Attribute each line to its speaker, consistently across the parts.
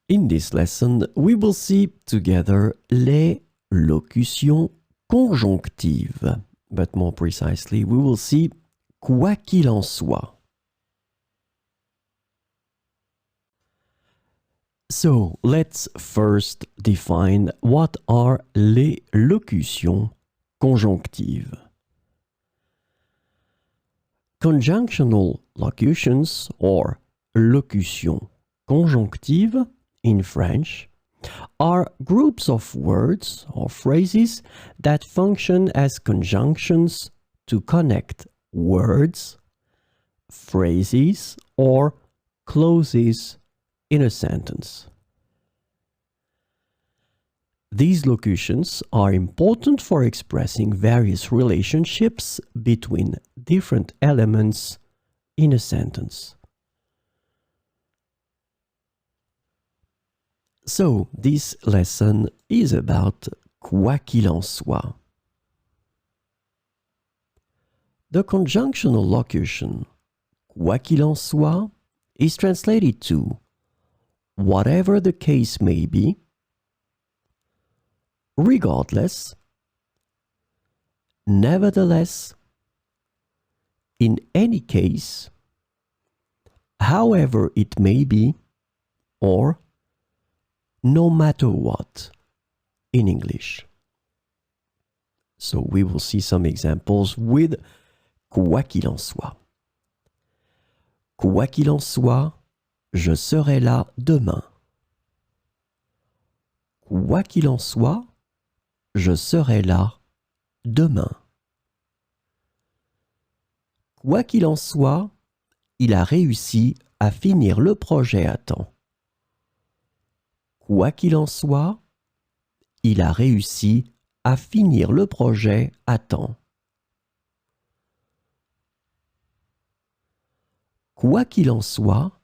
Speaker 1: In this lesson, we will see together les locutions conjonctives. But more precisely, we will see quoi qu'il en soit. So, let's first define what are les locutions conjonctives. Conjunctional locutions, or locutions conjonctives in French, are groups of words or phrases that function as conjunctions to connect words, phrases, or clauses in a sentence. These locutions are important for expressing various relationships between different elements in a sentence. So, this lesson is about quoi qu'il en soit. The conjunctional locution quoi qu'il en soit is translated to whatever the case may be, regardless, nevertheless, in any case, however it may be, or no matter what in English. So we will see some examples with quoi qu'il en soit. Quoi qu'il en soit, je serai là demain. Quoi qu'il en soit, je serai là demain. Quoi qu'il en soit, il a réussi à finir le projet à temps. Quoi qu'il en soit, il a réussi à finir le projet à temps. Quoi qu'il en soit,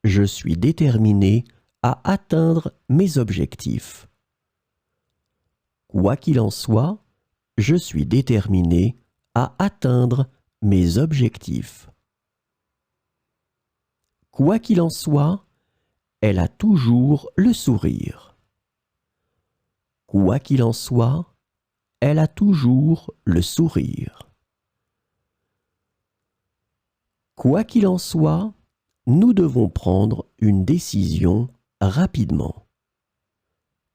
Speaker 1: je suis déterminé à atteindre mes objectifs. Quoi qu'il en soit, je suis déterminé à atteindre mes objectifs. Quoi qu'il en soit, elle a toujours le sourire. Quoi qu'il en soit, elle a toujours le sourire. Quoi qu'il en soit, nous devons prendre une décision rapidement.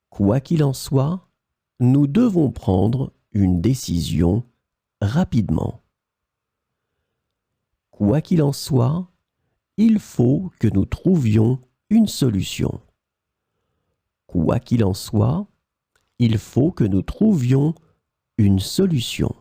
Speaker 1: Quoi qu'il en soit, nous devons prendre une décision rapidement. Quoi qu'il en soit, il faut que nous trouvions une solution. Quoi qu'il en soit, il faut que nous trouvions une solution.